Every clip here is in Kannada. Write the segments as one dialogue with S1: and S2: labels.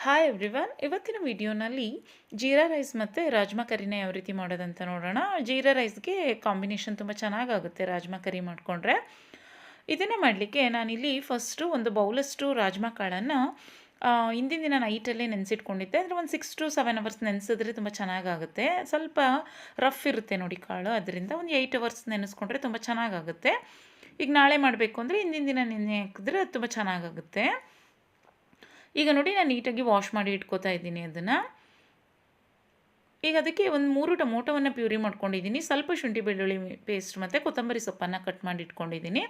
S1: ಹಾಯ್ ಎವ್ರಿವನ್, ಇವತ್ತಿನ ವಿಡಿಯೋನಲ್ಲಿ ಜೀರಾ ರೈಸ್ ಮತ್ತು ರಾಜ್ಮಾ ಕರಿನ ಯಾವ ರೀತಿ ಮಾಡೋದಂತ ನೋಡೋಣ. ಜೀರಾ ರೈಸ್ಗೆ ಕಾಂಬಿನೇಷನ್ ತುಂಬ ಚೆನ್ನಾಗಾಗುತ್ತೆ ರಾಜ್ಮಾ ಕರಿ ಮಾಡಿಕೊಂಡ್ರೆ. ಇದನ್ನು ಮಾಡಲಿಕ್ಕೆ ನಾನಿಲ್ಲಿ ಫಸ್ಟು ಒಂದು ಬೌಲಷ್ಟು ರಾಜ್ಮಾ ಕಾಳನ್ನು ಹಿಂದಿನ ದಿನ ನೈಟಲ್ಲೇ ನೆನೆಸಿಟ್ಕೊಂಡಿದ್ದೆ. ಅಂದರೆ ಒಂದು 6 to 7 ಅವರ್ಸ್ ನೆನೆಸಿದ್ರೆ ತುಂಬ ಚೆನ್ನಾಗಾಗುತ್ತೆ. ಸ್ವಲ್ಪ ರಫ್ ಇರುತ್ತೆ ನೋಡಿ ಕಾಳು, ಅದರಿಂದ ಒಂದು 8 ಅವರ್ಸ್ ನೆನೆಸ್ಕೊಂಡ್ರೆ ತುಂಬ ಚೆನ್ನಾಗಾಗುತ್ತೆ. ಈಗ ನಾಳೆ ಮಾಡಬೇಕು ಅಂದರೆ ಹಿಂದಿನ ದಿನ ನೆನೆ ಹಾಕಿದ್ರೆ ತುಂಬ ಚೆನ್ನಾಗಾಗುತ್ತೆ. ಈಗ ನೋಡಿ ನಾನು ನೀಟಾಗಿ ವಾಶ್ ಮಾಡಿ ಇಟ್ಕೋತಾ ಇದ್ದೀನಿ ಅದನ್ನು. ಈಗ ಅದಕ್ಕೆ ಒಂದು 3 ಟೊಮೊಟೊವನ್ನು ಪ್ಯೂರಿ ಮಾಡ್ಕೊಂಡಿದ್ದೀನಿ. ಸ್ವಲ್ಪ ಶುಂಠಿ ಬೆಳ್ಳುಳ್ಳಿ ಪೇಸ್ಟ್ ಮತ್ತು ಕೊತ್ತಂಬರಿ ಸೊಪ್ಪನ್ನು ಕಟ್ ಮಾಡಿ ಇಟ್ಕೊಂಡಿದ್ದೀನಿ.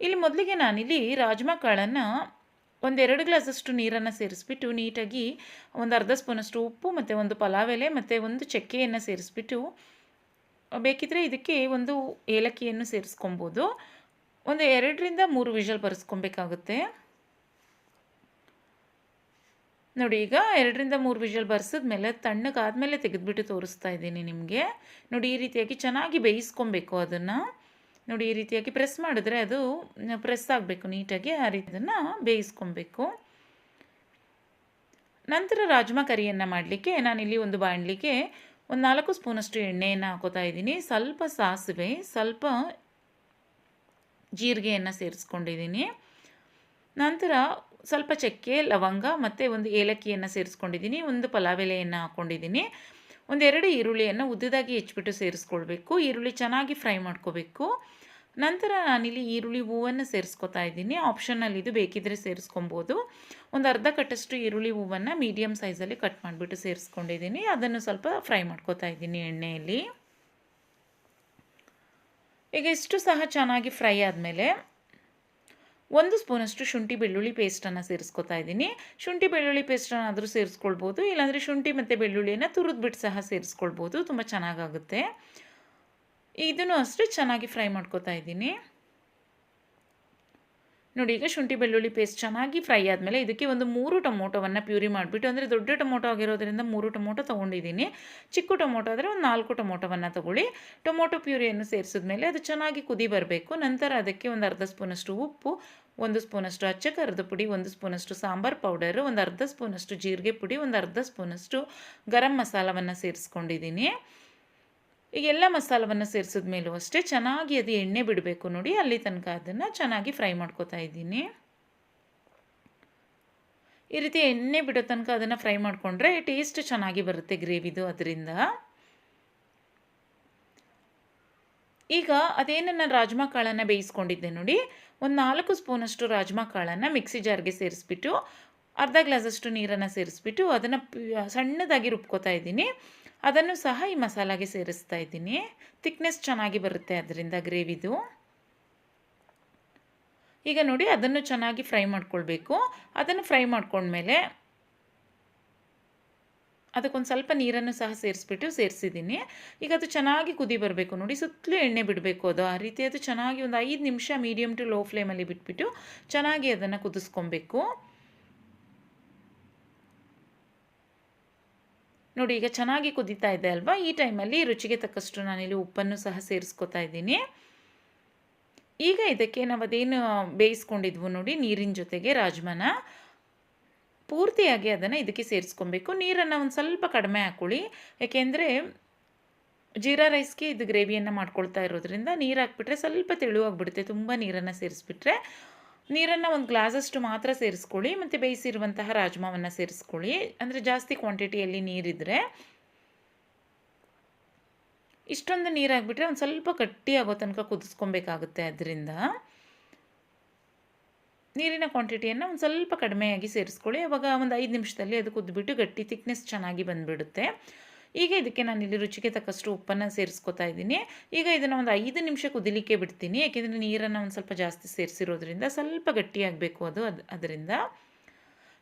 S1: ಇಲ್ಲಿ ಮೊದಲಿಗೆ ನಾನಿಲ್ಲಿ ರಾಜ್ಮಾ ಕಾಳನ್ನು ಒಂದು 2 ಗ್ಲಾಸಷ್ಟು ನೀರನ್ನು ಸೇರಿಸ್ಬಿಟ್ಟು ನೀಟಾಗಿ ಒಂದು ಅರ್ಧ ಸ್ಪೂನಷ್ಟು ಉಪ್ಪು ಮತ್ತು ಒಂದು ಪಲಾವ್ ಎಲೆ ಮತ್ತು ಒಂದು ಚಕ್ಕೆಯನ್ನು ಸೇರಿಸ್ಬಿಟ್ಟು, ಬೇಕಿದ್ದರೆ ಇದಕ್ಕೆ ಒಂದು ಏಲಕ್ಕಿಯನ್ನು ಸೇರಿಸ್ಕೊಬೋದು. ಒಂದು 2 ರಿಂದ 3 ವಿಷಲ್ ಬರೆಸ್ಕೊಬೇಕಾಗುತ್ತೆ. ನೋಡಿ, ಈಗ 2 ರಿಂದ 3 ವಿಷಲ್ ಬರ್ಸಿದ್ಮೇಲೆ ತಣ್ಣಗಾದ್ಮೇಲೆ ತೆಗೆದುಬಿಟ್ಟು ತೋರಿಸ್ತಾ ಇದ್ದೀನಿ ನಿಮಗೆ. ನೋಡಿ, ಈ ರೀತಿಯಾಗಿ ಚೆನ್ನಾಗಿ ಬೇಯಿಸ್ಕೊಬೇಕು ಅದನ್ನು. ನೋಡಿ, ಈ ರೀತಿಯಾಗಿ ಪ್ರೆಸ್ ಮಾಡಿದ್ರೆ ಅದು ಪ್ರೆಸ್ ಆಗಬೇಕು ನೀಟಾಗಿ, ಆ ರೀತಿ ಅದನ್ನು ಬೇಯಿಸ್ಕೊಬೇಕು. ನಂತರ ರಾಜ್ಮಾ ಕರಿಯನ್ನು ಮಾಡಲಿಕ್ಕೆ ನಾನಿಲ್ಲಿ ಒಂದು ಬಾಣಲಿಗೆ ಒಂದು 4 ಸ್ಪೂನಷ್ಟು ಎಣ್ಣೆಯನ್ನು ಹಾಕೋತಾ ಇದ್ದೀನಿ. ಸ್ವಲ್ಪ ಸಾಸಿವೆ, ಸ್ವಲ್ಪ ಜೀರಿಗೆಯನ್ನು ಸೇರಿಸ್ಕೊಂಡಿದ್ದೀನಿ. ನಂತರ ಸ್ವಲ್ಪ ಚಕ್ಕೆ, ಲವಂಗ ಮತ್ತು ಒಂದು ಏಲಕ್ಕಿಯನ್ನು ಸೇರಿಸ್ಕೊಂಡಿದ್ದೀನಿ. ಒಂದು ಪಲಾವ್ ಎಲೆಯನ್ನು ಹಾಕ್ಕೊಂಡಿದ್ದೀನಿ. ಒಂದೆರಡು ಈರುಳ್ಳಿಯನ್ನು ಉದ್ದದಾಗಿ ಹೆಚ್ಚಿಬಿಟ್ಟು ಸೇರಿಸ್ಕೊಳ್ಬೇಕು. ಈರುಳ್ಳಿ ಚೆನ್ನಾಗಿ ಫ್ರೈ ಮಾಡ್ಕೋಬೇಕು. ನಂತರ ನಾನಿಲ್ಲಿ ಈರುಳ್ಳಿ ಹೂವನ್ನು ಸೇರಿಸ್ಕೊತಾ ಇದ್ದೀನಿ. ಆಪ್ಷನಲ್ ಇದು, ಬೇಕಿದ್ದರೆ ಸೇರಿಸ್ಕೊಬೋದು. ಒಂದು ಅರ್ಧ ಕಟ್ಟಷ್ಟು ಈರುಳ್ಳಿ ಹೂವನ್ನು ಮೀಡಿಯಮ್ ಸೈಜಲ್ಲಿ ಕಟ್ ಮಾಡಿಬಿಟ್ಟು ಸೇರಿಸ್ಕೊಂಡಿದ್ದೀನಿ. ಅದನ್ನು ಸ್ವಲ್ಪ ಫ್ರೈ ಮಾಡ್ಕೋತಾ ಇದ್ದೀನಿ ಎಣ್ಣೆಯಲ್ಲಿ. ಈಗ ಇಷ್ಟು ಸಹ ಚೆನ್ನಾಗಿ ಫ್ರೈ ಆದಮೇಲೆ 1 ಸ್ಪೂನಷ್ಟು ಶುಂಠಿ ಬೆಳ್ಳುಳ್ಳಿ ಪೇಸ್ಟನ್ನು ಸೇರಿಸ್ಕೊತಾ ಇದ್ದೀನಿ. ಶುಂಠಿ ಬೆಳ್ಳುಳ್ಳಿ ಪೇಸ್ಟನ್ನು ಆದರೂ ಸೇರಿಸ್ಕೊಳ್ಬೋದು, ಇಲ್ಲಾಂದರೆ ಶುಂಠಿ ಮತ್ತು ಬೆಳ್ಳುಳ್ಳಿಯನ್ನು ತುರಿದ್ಬಿಟ್ಟು ಸಹ ಸೇರಿಸ್ಕೊಳ್ಬೋದು, ತುಂಬ ಚೆನ್ನಾಗಾಗುತ್ತೆ. ಇದನ್ನು ಅಷ್ಟೇ ಚೆನ್ನಾಗಿ ಫ್ರೈ ಮಾಡ್ಕೋತಾ ಇದ್ದೀನಿ. ನೋಡಿ, ಈಗ ಶುಂಠಿ ಬೆಳ್ಳುಳ್ಳಿ ಪೇಸ್ಟ್ ಚೆನ್ನಾಗಿ ಫ್ರೈ ಆದಮೇಲೆ ಇದಕ್ಕೆ ಒಂದು 3 ಟೊಮೊಟೊವನ್ನು ಪ್ಯೂರಿ ಮಾಡಿಬಿಟ್ಟು, ಅಂದರೆ ದೊಡ್ಡ ಟೊಮೊಟೊ ಆಗಿರೋದ್ರಿಂದ 3 ಟೊಮೊಟೊ ತೊಗೊಂಡಿದ್ದೀನಿ. ಚಿಕ್ಕ ಟೊಮೊಟೊ ಆದರೆ ಒಂದು 4 ಟೊಮೊಟೊವನ್ನು ತೊಗೊಳ್ಳಿ. ಟೊಮೊಟೊ ಪ್ಯೂರಿಯನ್ನು ಸೇರಿಸಿದ್ಮೇಲೆ ಅದು ಚೆನ್ನಾಗಿ ಕುದಿ ಬರಬೇಕು. ನಂತರ ಅದಕ್ಕೆ ಒಂದು ಅರ್ಧ ಸ್ಪೂನಷ್ಟು ಉಪ್ಪು, 1 ಸ್ಪೂನಷ್ಟು ಅಚ್ಚ ಖಾರದ ಪುಡಿ, 1 ಸ್ಪೂನಷ್ಟು ಸಾಂಬಾರು ಪೌಡರು, ಒಂದು ಅರ್ಧ ಸ್ಪೂನಷ್ಟು ಜೀರಿಗೆ ಪುಡಿ, ಒಂದು ಅರ್ಧ ಸ್ಪೂನಷ್ಟು ಗರಂ ಮಸಾಲವನ್ನು ಸೇರಿಸ್ಕೊಂಡಿದ್ದೀನಿ. ಈಗ ಎಲ್ಲ ಮಸಾಲವನ್ನು ಸೇರಿಸಿದ ಮೇಲೂ ಅಷ್ಟೇ ಚೆನ್ನಾಗಿ ಅದು ಎಣ್ಣೆ ಬಿಡಬೇಕು. ನೋಡಿ, ಅಲ್ಲಿ ತನಕ ಅದನ್ನು ಚೆನ್ನಾಗಿ ಫ್ರೈ ಮಾಡ್ಕೋತಾ ಇದ್ದೀನಿ. ಈ ರೀತಿ ಎಣ್ಣೆ ಬಿಡೋ ತನಕ ಅದನ್ನು ಫ್ರೈ ಮಾಡಿಕೊಂಡ್ರೆ ಟೇಸ್ಟ್ ಚೆನ್ನಾಗಿ ಬರುತ್ತೆ ಗ್ರೇವಿದು. ಅದರಿಂದ ಈಗ ಅದೇನು ನಾನು ರಾಜ್ಮಾ ಕಾಳನ್ನು ಬೇಯಿಸ್ಕೊಂಡಿದ್ದೆ ನೋಡಿ, ಒಂದು 4 ಸ್ಪೂನಷ್ಟು ರಾಜ್ಮಾ ಕಾಳನ್ನು ಮಿಕ್ಸಿ ಜಾರ್ಗೆ ಸೇರಿಸ್ಬಿಟ್ಟು ಅರ್ಧ ಗ್ಲಾಸಷ್ಟು ನೀರನ್ನು ಸೇರಿಸ್ಬಿಟ್ಟು ಅದನ್ನು ಸಣ್ಣದಾಗಿ ರುಬ್ಕೋತಾ ಇದ್ದೀನಿ. ಅದನ್ನು ಸಹ ಈ ಮಸಾಲಾಗೆ ಸೇರಿಸ್ತಾ ಇದ್ದೀನಿ. ಥಿಕ್ನೆಸ್ ಚೆನ್ನಾಗಿ ಬರುತ್ತೆ ಅದರಿಂದ ಗ್ರೇವಿದು. ಈಗ ನೋಡಿ, ಅದನ್ನು ಚೆನ್ನಾಗಿ ಫ್ರೈ ಮಾಡ್ಕೊಳ್ಬೇಕು. ಅದನ್ನು ಫ್ರೈ ಮಾಡ್ಕೊಂಡ್ಮೇಲೆ ಅದಕ್ಕೊಂದು ಸ್ವಲ್ಪ ನೀರನ್ನು ಸಹ ಸೇರಿಸಿದ್ದೀನಿ. ಈಗ ಅದು ಚೆನ್ನಾಗಿ ಕುದಿ ಬರಬೇಕು. ನೋಡಿ, ಸುತ್ತಲೂ ಎಣ್ಣೆ ಬಿಡಬೇಕು ಅದು. ಆ ರೀತಿ ಅದು ಚೆನ್ನಾಗಿ ಒಂದು 5 ನಿಮಿಷ ಮೀಡಿಯಮ್ ಟು ಲೋ ಫ್ಲೇಮಲ್ಲಿ ಬಿಟ್ಬಿಟ್ಟು ಚೆನ್ನಾಗಿ ಅದನ್ನು ಕುದಿಸ್ಕೊಬೇಕು. ನೋಡಿ, ಈಗ ಚೆನ್ನಾಗಿ ಕುದೀತಾ ಇದೆ ಅಲ್ವಾ. ಈ ಟೈಮಲ್ಲಿ ರುಚಿಗೆ ತಕ್ಕಷ್ಟು ನಾನಿಲ್ಲಿ ಉಪ್ಪನ್ನು ಸಹ ಸೇರಿಸ್ಕೊತಾ ಇದ್ದೀನಿ. ಈಗ ಇದಕ್ಕೆ ನಾವು ಅದೇನು ಬೇಯಿಸ್ಕೊಂಡಿದ್ವು ನೋಡಿ ನೀರಿನ ಜೊತೆಗೆ ರಾಜ್ಮಾನ, ಪೂರ್ತಿಯಾಗಿ ಅದನ್ನು ಇದಕ್ಕೆ ಸೇರಿಸ್ಕೊಬೇಕು. ನೀರನ್ನು ಒಂದು ಸ್ವಲ್ಪ ಕಡಿಮೆ ಹಾಕ್ಕೊಳ್ಳಿ, ಯಾಕೆಂದರೆ ಜೀರಾ ರೈಸ್ಗೆ ಇದು ಗ್ರೇವಿಯನ್ನು ಮಾಡ್ಕೊಳ್ತಾ ಇರೋದ್ರಿಂದ ನೀರು ಹಾಕ್ಬಿಟ್ರೆ ಸ್ವಲ್ಪ ತೆಳುವಾಗಿಬಿಡುತ್ತೆ. ತುಂಬ ನೀರನ್ನು ಸೇರಿಸ್ಬಿಟ್ರೆ ನೀರನ್ನು ಒಂದು ಗ್ಲಾಸಷ್ಟು ಮಾತ್ರ ಸೇರಿಸ್ಕೊಳ್ಳಿ, ಮತ್ತು ಬೇಯಿಸಿರುವಂತಹ ರಾಜ್ಮಾವನ್ನು ಸೇರಿಸ್ಕೊಳ್ಳಿ. ಅಂದರೆ ಜಾಸ್ತಿ ಕ್ವಾಂಟಿಟಿಯಲ್ಲಿ ನೀರಿದ್ದರೆ. ಇಷ್ಟೊಂದು ನೀರು ಹಾಕ್ಬಿಟ್ರೆ ಒಂದು ಸ್ವಲ್ಪ ಗಟ್ಟಿ ಆಗೋ ತನಕ ಕುದಿಸ್ಕೊಬೇಕಾಗುತ್ತೆ. ಅದರಿಂದ ನೀರಿನ ಕ್ವಾಂಟಿಟಿಯನ್ನು ಒಂದು ಸ್ವಲ್ಪ ಕಡಿಮೆಯಾಗಿ ಸೇರಿಸ್ಕೊಳ್ಳಿ. ಆವಾಗ ಒಂದು 5 ನಿಮಿಷದಲ್ಲಿ ಅದು ಕುದ್ದುಬಿಟ್ಟು ಗಟ್ಟಿ ಥಿಕ್ನೆಸ್ ಚೆನ್ನಾಗಿ ಬಂದುಬಿಡುತ್ತೆ. ಈಗ ಇದಕ್ಕೆ ನಾನಿಲ್ಲಿ ರುಚಿಗೆ ತಕ್ಕಷ್ಟು ಉಪ್ಪನ್ನು ಸೇರಿಸ್ಕೊತಾ ಇದ್ದೀನಿ. ಈಗ ಇದನ್ನು ಒಂದು 5 ನಿಮಿಷ ಕುದಿಲಿಕ್ಕೆ ಬಿಡ್ತೀನಿ, ಏಕೆಂದರೆ ನೀರನ್ನು ಒಂದು ಸ್ವಲ್ಪ ಜಾಸ್ತಿ ಸೇರಿಸಿರೋದ್ರಿಂದ ಸ್ವಲ್ಪ ಗಟ್ಟಿಯಾಗಬೇಕು ಅದರಿಂದ.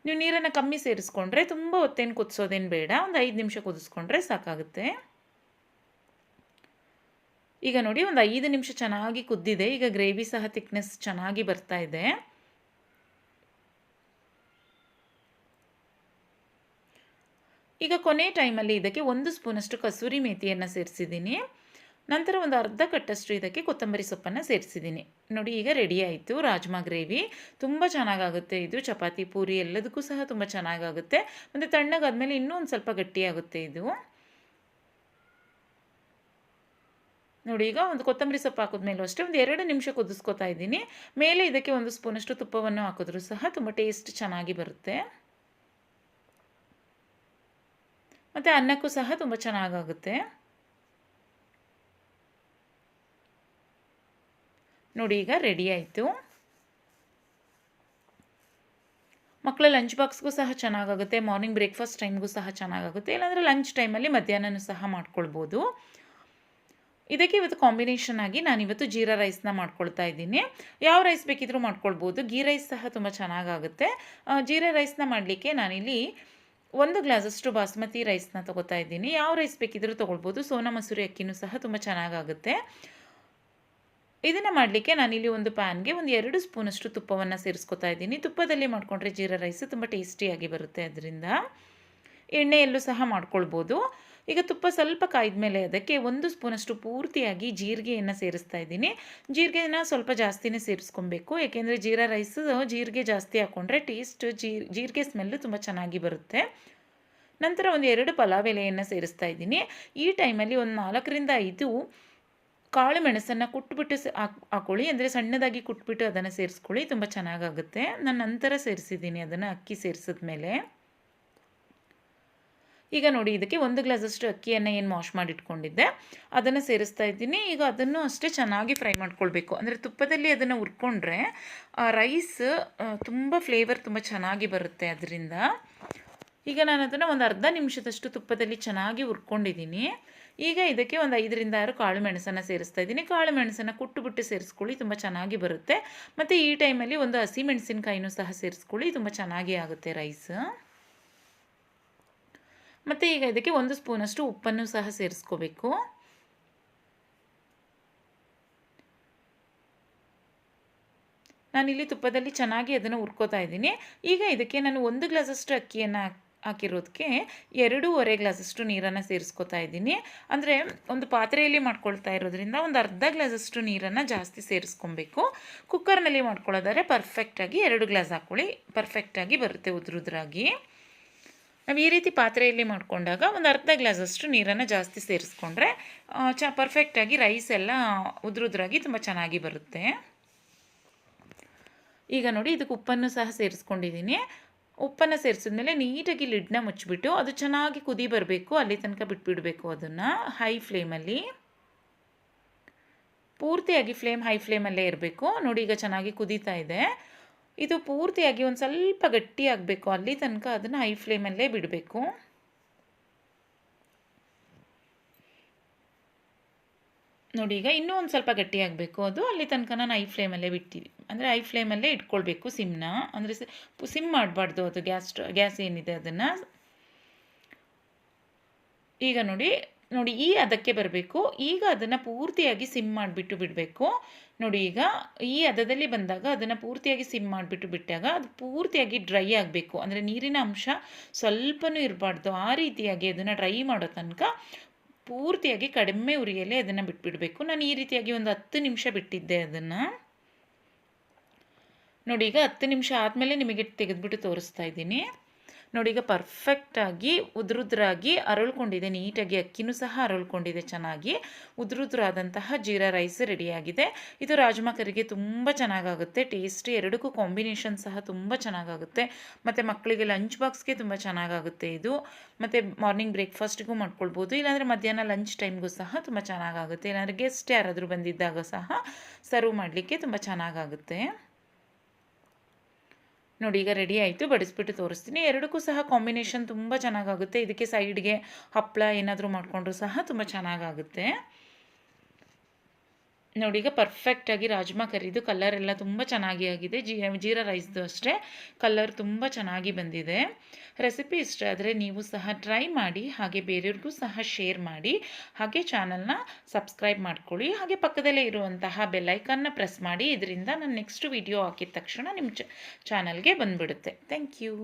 S1: ನೀವು ನೀರನ್ನು ಕಮ್ಮಿ ಸೇರಿಸ್ಕೊಂಡ್ರೆ ತುಂಬ ಹೊತ್ತೇನು ಕುದಿಸೋದೇನು ಬೇಡ, ಒಂದು 5 ನಿಮಿಷ ಕುದಿಸ್ಕೊಂಡ್ರೆ ಸಾಕಾಗುತ್ತೆ. ಈಗ ನೋಡಿ, ಒಂದು 5 ನಿಮಿಷ ಚೆನ್ನಾಗಿ ಕುದ್ದಿದೆ. ಈಗ ಗ್ರೇವಿ ಸಹ ಥಿಕ್ನೆಸ್ ಚೆನ್ನಾಗಿ ಬರ್ತಾ ಇದೆ. ಈಗ ಕೊನೆ ಟೈಮಲ್ಲಿ ಇದಕ್ಕೆ 1 ಸ್ಪೂನಷ್ಟು ಕಸೂರಿ ಮೇಥಿಯನ್ನು ಸೇರಿಸಿದ್ದೀನಿ. ನಂತರ ಒಂದು ಅರ್ಧ ಕಟ್ಟಷ್ಟು ಇದಕ್ಕೆ ಕೊತ್ತಂಬರಿ ಸೊಪ್ಪನ್ನು ಸೇರಿಸಿದ್ದೀನಿ. ನೋಡಿ ಈಗ ರೆಡಿ ಆಯಿತು ರಾಜ್ಮಾ ಗ್ರೇವಿ. ತುಂಬ ಚೆನ್ನಾಗಾಗುತ್ತೆ ಇದು, ಚಪಾತಿ ಪೂರಿ ಎಲ್ಲದಕ್ಕೂ ಸಹ ತುಂಬ ಚೆನ್ನಾಗಾಗುತ್ತೆ. ಮತ್ತು ತಣ್ಣಗಾದ್ಮೇಲೆ ಇನ್ನೂ ಒಂದು ಸ್ವಲ್ಪ ಗಟ್ಟಿಯಾಗುತ್ತೆ ಇದು. ನೋಡಿ ಈಗ ಒಂದು ಕೊತ್ತಂಬರಿ ಸೊಪ್ಪು ಹಾಕಿದ್ಮೇಲೂ ಅಷ್ಟೇ ಒಂದು 2 ನಿಮಿಷ ಕುದಿಸ್ಕೊತಾ ಇದ್ದೀನಿ. ಮೇಲೆ ಇದಕ್ಕೆ 1 ಸ್ಪೂನಷ್ಟು ತುಪ್ಪವನ್ನು ಹಾಕಿದ್ರೂ ಸಹ ತುಂಬ ಟೇಸ್ಟ್ ಚೆನ್ನಾಗಿ ಬರುತ್ತೆ. ಮತ್ತು ಅನ್ನಕ್ಕೂ ಸಹ ತುಂಬ ಚೆನ್ನಾಗಾಗುತ್ತೆ. ನೋಡಿ ಈಗ ರೆಡಿ ಆಯಿತು. ಮಕ್ಕಳ ಲಂಚ್ ಬಾಕ್ಸ್ಗೂ ಸಹ ಚೆನ್ನಾಗಾಗುತ್ತೆ, ಮಾರ್ನಿಂಗ್ ಬ್ರೇಕ್ಫಾಸ್ಟ್ ಟೈಮ್ಗೂ ಸಹ ಚೆನ್ನಾಗಾಗುತ್ತೆ, ಇಲ್ಲಾಂದರೆ ಲಂಚ್ ಟೈಮಲ್ಲಿ ಮಧ್ಯಾಹ್ನನೂ ಸಹ ಮಾಡ್ಕೊಳ್ಬೋದು. ಇದಕ್ಕೆ ಇವತ್ತು ಕಾಂಬಿನೇಷನ್ ಆಗಿ ನಾನಿವತ್ತು ಜೀರಾ ರೈಸ್ನ ಮಾಡ್ಕೊಳ್ತಾ ಇದ್ದೀನಿ. ಯಾವ ರೈಸ್ ಬೇಕಿದ್ರೂ ಮಾಡ್ಕೊಳ್ಬೋದು. ಗೀ ರೈಸ್ ಸಹ ತುಂಬ ಚೆನ್ನಾಗಾಗುತ್ತೆ. ಜೀರಾ ರೈಸ್ನ ಮಾಡಲಿಕ್ಕೆ ನಾನಿಲ್ಲಿ 1 ಗ್ಲಾಸಷ್ಟು ಬಾಸ್ಮತಿ ರೈಸ್ನ ತೊಗೋತಾ ಇದ್ದೀನಿ. ಯಾವ ರೈಸ್ ಬೇಕಿದ್ರೂ ತೊಗೊಳ್ಬೋದು. ಸೋನಾ ಮಸೂರಿ ಅಕ್ಕಿನೂ ಸಹ ತುಂಬ ಚೆನ್ನಾಗಾಗುತ್ತೆ. ಇದನ್ನು ಮಾಡಲಿಕ್ಕೆ ನಾನಿಲ್ಲಿ ಒಂದು ಪ್ಯಾನ್ಗೆ 2 ಸ್ಪೂನಷ್ಟು ತುಪ್ಪವನ್ನು ಸೇರಿಸ್ಕೊತಾ ಇದ್ದೀನಿ. ತುಪ್ಪದಲ್ಲಿ ಮಾಡಿಕೊಂಡ್ರೆ ಜೀರಾ ರೈಸ್ ತುಂಬ ಟೇಸ್ಟಿಯಾಗಿ ಬರುತ್ತೆ. ಅದರಿಂದ ಎಣ್ಣೆಯಲ್ಲೂ ಸಹ ಮಾಡ್ಕೊಳ್ಬೋದು. ಈಗ ತುಪ್ಪ ಸ್ವಲ್ಪ ಕಾಯ್ದ ಮೇಲೆ ಅದಕ್ಕೆ 1 ಸ್ಪೂನಷ್ಟು ಪೂರ್ತಿಯಾಗಿ ಜೀರಿಗೆಯನ್ನು ಸೇರಿಸ್ತಾ ಇದ್ದೀನಿ. ಜೀರಿಗೆನ ಸ್ವಲ್ಪ ಜಾಸ್ತಿನೇ ಸೇರಿಸ್ಕೊಬೇಕು, ಏಕೆಂದರೆ ಜೀರಾ ರೈಸ್ ಜೀರಿಗೆ ಜಾಸ್ತಿ ಹಾಕ್ಕೊಂಡ್ರೆ ಟೇಸ್ಟ್ ಜೀರಿಗೆ ಸ್ಮೆಲ್ಲು ತುಂಬ ಚೆನ್ನಾಗಿ ಬರುತ್ತೆ. ನಂತರ 2 ಪಲಾವ್ ಎಲೆಯನ್ನು ಸೇರಿಸ್ತಾ ಇದ್ದೀನಿ. ಈ ಟೈಮಲ್ಲಿ 4ರಿಂದ 5 ಕಾಳು ಮೆಣಸನ್ನು ಕುಟ್ಬಿಟ್ಟು ಹಾಕ್ಕೊಳ್ಳಿ, ಅಂದರೆ ಸಣ್ಣದಾಗಿ ಕುಟ್ಬಿಟ್ಟು ಅದನ್ನು ಸೇರಿಸ್ಕೊಳ್ಳಿ, ತುಂಬ ಚೆನ್ನಾಗಾಗುತ್ತೆ. ನಾನು ನಂತರ ಸೇರಿಸಿದ್ದೀನಿ ಅದನ್ನು ಅಕ್ಕಿ ಸೇರಿಸಿದ ಮೇಲೆ. ಈಗ ನೋಡಿ ಇದಕ್ಕೆ 1 ಗ್ಲಾಸಷ್ಟು ಅಕ್ಕಿಯನ್ನು ಏನು ವಾಶ್ ಮಾಡಿಟ್ಕೊಂಡಿದ್ದೆ ಅದನ್ನು ಸೇರಿಸ್ತಾ ಇದ್ದೀನಿ. ಈಗ ಅದನ್ನು ಅಷ್ಟೇ ಚೆನ್ನಾಗಿ ಫ್ರೈ ಮಾಡ್ಕೊಳ್ಬೇಕು, ಅಂದರೆ ತುಪ್ಪದಲ್ಲಿ ಅದನ್ನು ಹುರ್ಕೊಂಡ್ರೆ ರೈಸ್ ತುಂಬ ಫ್ಲೇವರ್ ತುಂಬ ಚೆನ್ನಾಗಿ ಬರುತ್ತೆ. ಅದರಿಂದ ಈಗ ನಾನು ಅದನ್ನು ಒಂದು ಅರ್ಧ ನಿಮಿಷದಷ್ಟು ತುಪ್ಪದಲ್ಲಿ ಚೆನ್ನಾಗಿ ಹುರ್ಕೊಂಡಿದ್ದೀನಿ. ಈಗ ಇದಕ್ಕೆ ಒಂದು 5ರಿಂದ 6 ಕಾಳು ಮೆಣಸನ್ನು ಸೇರಿಸ್ತಾ ಇದ್ದೀನಿ. ಕಾಳು ಮೆಣಸನ್ನು ಕುಟ್ಟುಬಿಟ್ಟು ಸೇರಿಸ್ಕೊಳ್ಳಿ, ತುಂಬ ಚೆನ್ನಾಗಿ ಬರುತ್ತೆ. ಮತ್ತು ಈ ಟೈಮಲ್ಲಿ ಒಂದು ಹಸಿ ಮೆಣಸಿನಕಾಯಿನೂ ಸಹ ಸೇರಿಸ್ಕೊಳ್ಳಿ, ತುಂಬ ಚೆನ್ನಾಗಿ ಆಗುತ್ತೆ ರೈಸ್. ಮತ್ತು ಈಗ ಇದಕ್ಕೆ 1 ಸ್ಪೂನಷ್ಟು ಉಪ್ಪನ್ನು ಸಹ ಸೇರಿಸ್ಕೋಬೇಕು. ನಾನಿಲ್ಲಿ ತುಪ್ಪದಲ್ಲಿ ಚೆನ್ನಾಗಿ ಅದನ್ನು ಹುರ್ಕೋತಾ ಇದ್ದೀನಿ. ಈಗ ಇದಕ್ಕೆ ನಾನು 1 ಗ್ಲಾಸಷ್ಟು ಅಕ್ಕಿಯನ್ನು ಹಾಕಿರೋದಕ್ಕೆ 2.5 ಗ್ಲಾಸಷ್ಟು ನೀರನ್ನು ಸೇರಿಸ್ಕೋತಾ ಇದ್ದೀನಿ. ಅಂದರೆ ಒಂದು ಪಾತ್ರೆಯಲ್ಲಿ ಮಾಡ್ಕೊಳ್ತಾ ಇರೋದ್ರಿಂದ ಒಂದು ಅರ್ಧ ಗ್ಲಾಸಷ್ಟು ನೀರನ್ನು ಜಾಸ್ತಿ ಸೇರಿಸ್ಕೊಬೇಕು. ಕುಕ್ಕರ್ನಲ್ಲಿ ಮಾಡ್ಕೊಳ್ಳೋದಾದ್ರೆ ಪರ್ಫೆಕ್ಟಾಗಿ 2 ಗ್ಲಾಸ್ ಹಾಕ್ಕೊಳ್ಳಿ, ಪರ್ಫೆಕ್ಟಾಗಿ ಬರುತ್ತೆ ಉದುರುದ್ರಾಗಿ. ನಾವು ಈ ರೀತಿ ಪಾತ್ರೆಯಲ್ಲಿ ಮಾಡಿಕೊಂಡಾಗ ಒಂದು ಅರ್ಧ ಗ್ಲಾಸಷ್ಟು ನೀರನ್ನು ಜಾಸ್ತಿ ಸೇರಿಸ್ಕೊಂಡ್ರೆ ಪರ್ಫೆಕ್ಟಾಗಿ ರೈಸ್ ಎಲ್ಲ ಉದುರುದ್ರಾಗಿ ತುಂಬ ಚೆನ್ನಾಗಿ ಬರುತ್ತೆ. ಈಗ ನೋಡಿ ಇದಕ್ಕೆ ಉಪ್ಪನ್ನು ಸಹ ಸೇರಿಸ್ಕೊಂಡಿದ್ದೀನಿ. ಉಪ್ಪನ್ನು ಸೇರಿಸಿದ್ಮೇಲೆ ನೀಟಾಗಿ ಲಿಡ್ನ ಮುಚ್ಚಿಬಿಟ್ಟು ಅದು ಚೆನ್ನಾಗಿ ಕುದಿ ಬರಬೇಕು, ಅಲ್ಲಿ ತನಕ ಬಿಟ್ಬಿಡಬೇಕು ಅದನ್ನು ಹೈ ಫ್ಲೇಮಲ್ಲಿ. ಪೂರ್ತಿಯಾಗಿ ಹೈ ಫ್ಲೇಮಲ್ಲೇ ಇರಬೇಕು. ನೋಡಿ ಈಗ ಚೆನ್ನಾಗಿ ಕುದೀತಾ ಇದೆ. ಇದು ಪೂರ್ತಿಯಾಗಿ ಒಂದು ಸ್ವಲ್ಪ ಗಟ್ಟಿ ಆಗಬೇಕು, ಅಲ್ಲಿ ತನಕ ಅದನ್ನು ಹೈ ಫ್ಲೇಮಲ್ಲೇ ಬಿಡಬೇಕು. ನೋಡಿ ಈಗ ಇನ್ನೂ ಒಂದು ಸ್ವಲ್ಪ ಗಟ್ಟಿ ಆಗಬೇಕು ಅದು, ಅಲ್ಲಿ ತನಕ ನಾನು ಹೈ ಫ್ಲೇಮಲ್ಲೇ ಅಂದರೆ ಹೈ ಫ್ಲೇಮಲ್ಲೇ ಇಟ್ಕೊಳ್ಬೇಕು ಸಿಮ್ನ, ಅಂದರೆ ಸಿಮ್ ಮಾಡಬಾರ್ದು ಅದು ಗ್ಯಾಸ್ ಏನಿದೆ ಅದನ್ನು. ಈಗ ನೋಡಿ ಈ ಹದಕ್ಕೆ ಬರಬೇಕು. ಈಗ ಅದನ್ನು ಪೂರ್ತಿಯಾಗಿ ಸಿಮ್ ಮಾಡಿಬಿಟ್ಟು ಬಿಡಬೇಕು. ನೋಡಿ ಈಗ ಈ ಹದದಲ್ಲಿ ಬಂದಾಗ ಅದನ್ನು ಪೂರ್ತಿಯಾಗಿ ಸಿಮ್ ಮಾಡಿಬಿಟ್ಟು ಬಿಟ್ಟಾಗ ಅದು ಪೂರ್ತಿಯಾಗಿ ಡ್ರೈ ಆಗಬೇಕು, ಅಂದರೆ ನೀರಿನ ಅಂಶ ಸ್ವಲ್ಪನೂ ಇರಬಾರ್ದು. ಆ ರೀತಿಯಾಗಿ ಅದನ್ನು ಡ್ರೈ ಮಾಡೋ ತನಕ ಪೂರ್ತಿಯಾಗಿ ಕಡಿಮೆ ಉರಿಯಲ್ಲೇ ಅದನ್ನು ಬಿಟ್ಬಿಡಬೇಕು. ನಾನು ಈ ರೀತಿಯಾಗಿ ಒಂದು 10 ನಿಮಿಷ ಬಿಟ್ಟಿದ್ದೆ ಅದನ್ನು. ನೋಡಿ ಈಗ 10 ನಿಮಿಷ ಆದಮೇಲೆ ನಿಮಗೆ ತೆಗೆದುಬಿಟ್ಟು ತೋರಿಸ್ತಾ ಇದ್ದೀನಿ. ನೋಡಿ ಈಗ ಪರ್ಫೆಕ್ಟಾಗಿ ಉದುರುದ್ರಾಗಿ ಅರಳ್ಕೊಂಡಿದೆ, ನೀಟಾಗಿ ಅಕ್ಕಿನೂ ಸಹ ಅರಳ್ಕೊಂಡಿದೆ ಚೆನ್ನಾಗಿ. ಉದುರುದ್ರಾದಂತಹ ಜೀರಾ ರೈಸ್ ರೆಡಿಯಾಗಿದೆ. ಇದು ರಾಜ್ಮಾ ಕರಿಗೆ ತುಂಬ ಚೆನ್ನಾಗಾಗುತ್ತೆ, ಟೇಸ್ಟಿ. ಎರಡಕ್ಕೂ ಕಾಂಬಿನೇಷನ್ ಸಹ ತುಂಬ ಚೆನ್ನಾಗಾಗುತ್ತೆ. ಮತ್ತು ಮಕ್ಕಳಿಗೆ ಲಂಚ್ ಬಾಕ್ಸ್ಗೆ ತುಂಬ ಚೆನ್ನಾಗಾಗುತ್ತೆ ಇದು. ಮತ್ತು ಮಾರ್ನಿಂಗ್ ಬ್ರೇಕ್ಫಾಸ್ಟಿಗೂ ಮಾಡ್ಕೊಳ್ಬೋದು, ಇಲ್ಲಾಂದರೆ ಮಧ್ಯಾಹ್ನ ಲಂಚ್ ಟೈಮ್ಗೂ ಸಹ ತುಂಬ ಚೆನ್ನಾಗಾಗುತ್ತೆ. ಇಲ್ಲಾಂದರೆ ಗೆಸ್ಟ್ ಯಾರಾದರೂ ಬಂದಿದ್ದಾಗ ಸಹ ಸರ್ವ್ ಮಾಡಲಿಕ್ಕೆ ತುಂಬ ಚೆನ್ನಾಗಾಗುತ್ತೆ. ನೋಡಿ ಈಗ ರೆಡಿ ಆಯಿತು, ಬಡಿಸ್ಬಿಟ್ಟು ತೋರಿಸ್ತೀನಿ. ಎರಡಕ್ಕೂ ಸಹ ಕಾಂಬಿನೇಷನ್ ತುಂಬ ಚೆನ್ನಾಗಾಗುತ್ತೆ. ಇದಕ್ಕೆ ಸೈಡ್ಗೆ ಹಪ್ಪಳ ಏನಾದರೂ ಮಾಡಿಕೊಂಡ್ರೂ ಸಹ ತುಂಬ ಚೆನ್ನಾಗಾಗುತ್ತೆ. ನೋಡಿ ಈಗ ಪರ್ಫೆಕ್ಟಾಗಿ ರಾಜ್ಮಾ ಕರಿದು ಕಲರ್ ಎಲ್ಲ ತುಂಬ ಚೆನ್ನಾಗಿ ಆಗಿದೆ. ಜೀರಾ ರೈಸ್ದು ಅಷ್ಟೇ ಕಲರ್ ತುಂಬ ಚೆನ್ನಾಗಿ ಬಂದಿದೆ. ರೆಸಿಪಿ ಇಷ್ಟ ಆದರೆ ನೀವು ಸಹ ಟ್ರೈ ಮಾಡಿ, ಹಾಗೆ ಬೇರೆಯವ್ರಿಗೂ ಸಹ ಶೇರ್ ಮಾಡಿ, ಹಾಗೆ ಚಾನಲ್ನ ಸಬ್ಸ್ಕ್ರೈಬ್ ಮಾಡ್ಕೊಳ್ಳಿ. ಹಾಗೆ ಪಕ್ಕದಲ್ಲೇ ಇರುವಂತಹ ಬೆಲ್ಲೈಕನ್ನ ಪ್ರೆಸ್ ಮಾಡಿ, ಇದರಿಂದ ನಾನು ನೆಕ್ಸ್ಟ್ ವಿಡಿಯೋ ಹಾಕಿದ ತಕ್ಷಣ ನಿಮ್ಮ ಚಾನಲ್ಗೆ ಬಂದುಬಿಡುತ್ತೆ. Thank you.